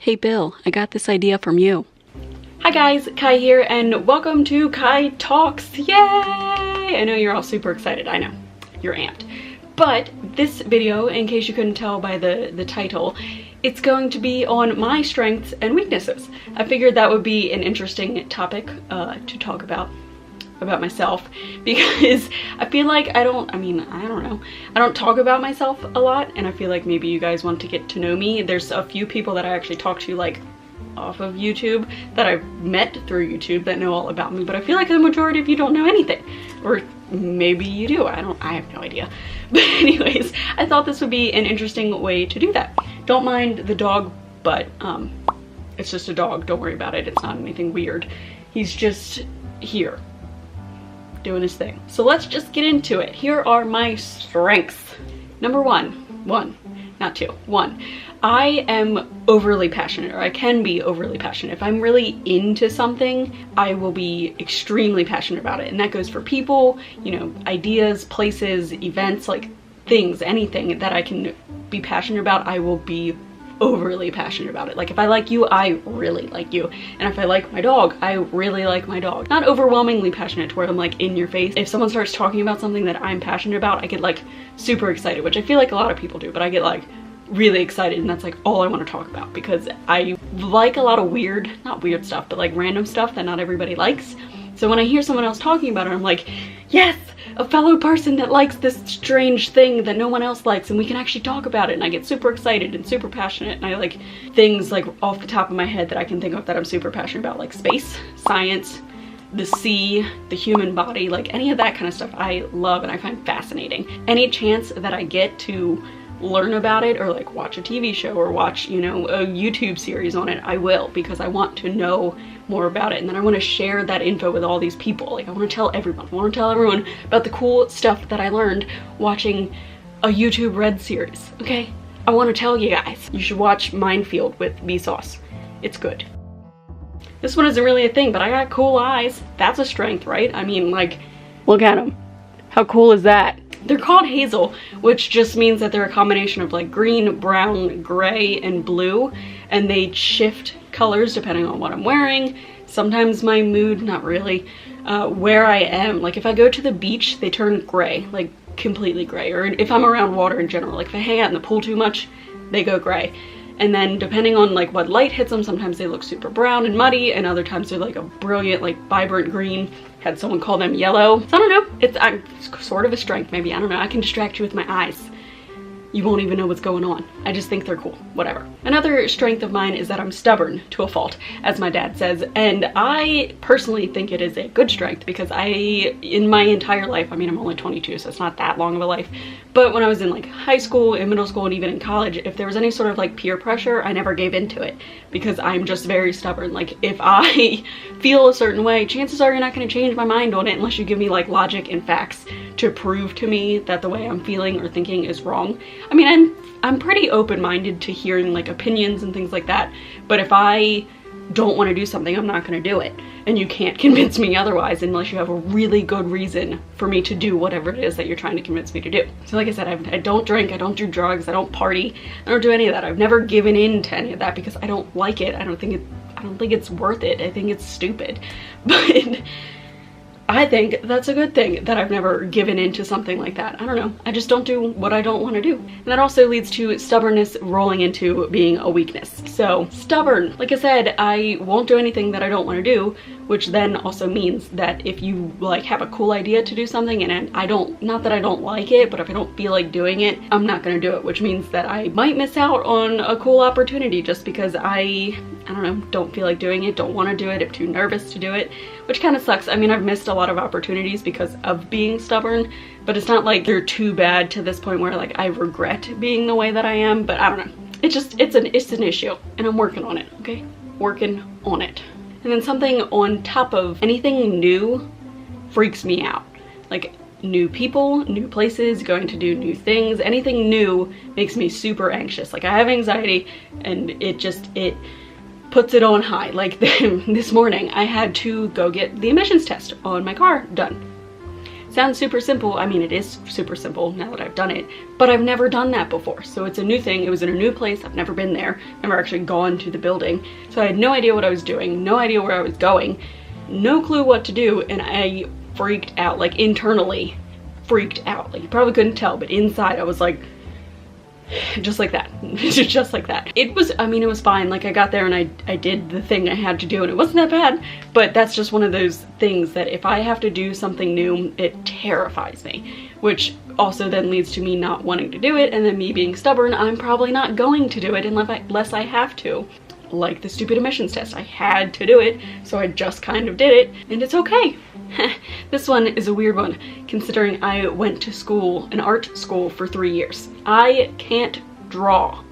Hey Bill, I got this idea from you. Hi guys, Kai here, and welcome to Kai Talks. Yay! I know you're all super excited, I know. You're amped. But this video, in case you couldn't tell by the title, it's going to be on my strengths and weaknesses. I figured that would be an interesting topic to talk about myself, because I feel like I don't talk about myself a lot, and I feel like maybe you guys want to get to know me. There's a few people that I actually talk to like off of YouTube that I've met through YouTube that know all about me, but I feel like the majority of you don't know anything, or maybe you do. I have no idea. But anyways, I thought this would be an interesting way to do that. Don't mind the dog, but it's just a dog, don't worry about it. It's not anything weird. He's just here doing his thing. So let's just get into it. Here are my strengths. Number one, not two, one. I am overly passionate, or I can be overly passionate. If I'm really into something, I will be extremely passionate about it. And that goes for people, you know, ideas, places, events, like things, anything that I can be passionate about, I will be overly passionate about it. Like if I like you, I really like you. And if I like my dog, I really like my dog. Not overwhelmingly passionate to where I'm like in your face. If someone starts talking about something that I'm passionate about, I get like super excited, which I feel like a lot of people do, but I get like really excited, and that's like all I want to talk about, because I like a lot of weird, not weird stuff, but like random stuff that not everybody likes. So when I hear someone else talking about it, I'm like, yes, a fellow person that likes this strange thing that no one else likes, and we can actually talk about it. And I get super excited and super passionate, and I like things like off the top of my head that I can think of that I'm super passionate about, like space, science, the sea, the human body, like any of that kind of stuff I love and I find fascinating. Any chance that I get to learn about it, or like watch a TV show, or watch, you know, a YouTube series on it, I will, because I want to know more about it. And then I want to share that info with all these people. Like I want to tell everyone. I want to tell everyone about the cool stuff that I learned watching a YouTube Red series, okay? I want to tell you guys. You should watch Minefield with Vsauce. It's good. This one isn't really a thing, but I got cool eyes. That's a strength, right? I mean, like, look at them. How cool is that? They're called hazel, which just means that they're a combination of like green, brown, gray, and blue, and they shift colors depending on what I'm wearing. Sometimes my mood, not really, where I am. Like if I go to the beach, they turn gray, like completely gray. Or if I'm around water in general, like if I hang out in the pool too much, they go gray. And then depending on like what light hits them, sometimes they look super brown and muddy, and other times they're like a brilliant, like vibrant green. Had someone call them yellow. So I don't know, it's sort of a strength maybe, I don't know. I can distract you with my eyes. You won't even know what's going on. I just think they're cool, whatever. Another strength of mine is that I'm stubborn to a fault, as my dad says, and I personally think it is a good strength, because in my entire life, I mean, I'm only 22, so it's not that long of a life, but when I was in like high school, in middle school, and even in college, if there was any sort of like peer pressure, I never gave into it, because I'm just very stubborn. Like if I feel a certain way, chances are you're not going to change my mind on it unless you give me like logic and facts to prove to me that the way I'm feeling or thinking is wrong. I mean, I'm pretty open-minded to hearing like opinions and things like that, but if I don't want to do something, I'm not going to do it. And you can't convince me otherwise unless you have a really good reason for me to do whatever it is that you're trying to convince me to do. So like I said, I don't drink, I don't do drugs, I don't party, I don't do any of that. I've never given in to any of that because I don't like it. I don't think it's worth it. I think it's stupid. But I think that's a good thing that I've never given into something like that. I don't know. I just don't do what I don't want to do. And that also leads to stubbornness rolling into being a weakness. So stubborn, like I said, I won't do anything that I don't want to do, which then also means that if you like have a cool idea to do something and not that I don't like it, but if I don't feel like doing it, I'm not going to do it, which means that I might miss out on a cool opportunity just because I don't know, don't feel like doing it, don't want to do it, I'm too nervous to do it, which kind of sucks. I mean, I've missed a lot of opportunities because of being stubborn, but it's not like they're too bad to this point where like I regret being the way that I am, but I don't know. It's an issue, and I'm working on it, okay? Working on it. And then something on top of anything new freaks me out. Like new people, new places, going to do new things, anything new makes me super anxious. Like I have anxiety, and it puts it on high. Like this morning I had to go get the emissions test on my car done. Sounds super simple. I mean, it is super simple now that I've done it, but I've never done that before. So it's a new thing. It was in a new place. I've never been there, never actually gone to the building. So I had no idea what I was doing, no idea where I was going, no clue what to do, and I freaked out, like internally freaked out. Like you probably couldn't tell, but inside I was like, just like that. Just like that. It was, I mean, it was fine. Like I got there and I did the thing I had to do and it wasn't that bad, but that's just one of those things that if I have to do something new, it terrifies me, which also then leads to me not wanting to do it, and then me being stubborn, I'm probably not going to do it unless I have to. Like the stupid emissions test. I had to do it, so I just kind of did it, and it's okay. This one is a weird one, considering I went to school, an art school, for 3 years. I can't draw.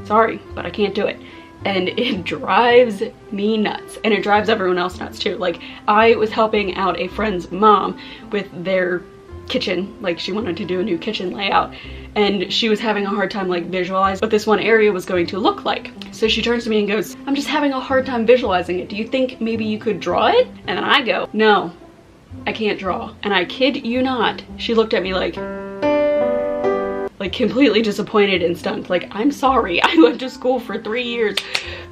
Sorry, but I can't do it. And it drives me nuts. And it drives everyone else nuts too. Like, I was helping out a friend's mom with their kitchen. Like, she wanted to do a new kitchen layout, and she was having a hard time like visualizing what this one area was going to look like. So she turns to me and goes, "I'm just having a hard time visualizing it. Do you think maybe you could draw it?" And then I go, "No, I can't draw." And I kid you not, she looked at me like completely disappointed and stunned. Like, I'm sorry, I went to school for 3 years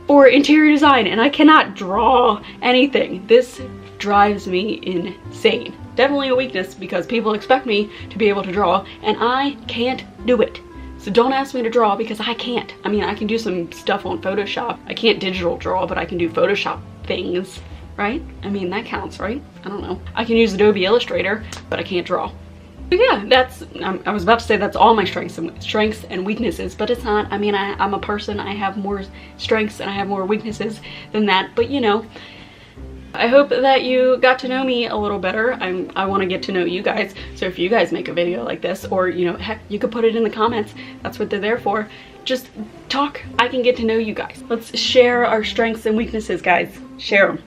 for interior design and I cannot draw anything. This drives me insane. Definitely a weakness because people expect me to be able to draw and I can't do it. So don't ask me to draw because I can't. I mean, I can do some stuff on Photoshop. I can't digital draw, but I can do Photoshop things, right? I mean, that counts, right? I don't know. I can use Adobe Illustrator, but I can't draw. But yeah, that's, I was about to say that's all my strengths and weaknesses, but it's not. I mean, I'm a person, I have more strengths and I have more weaknesses than that, but you know, I hope that you got to know me a little better. I want to get to know you guys, so if you guys make a video like this, or you know, heck, you could put it in the comments, that's what they're there for. Just talk, I can get to know you guys. Let's share our strengths and weaknesses, guys. Share them.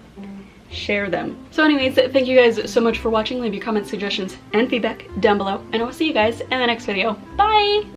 Share them. So anyways, thank you guys so much for watching. Leave your comments, suggestions, and feedback down below, and I will see you guys in the next video. Bye!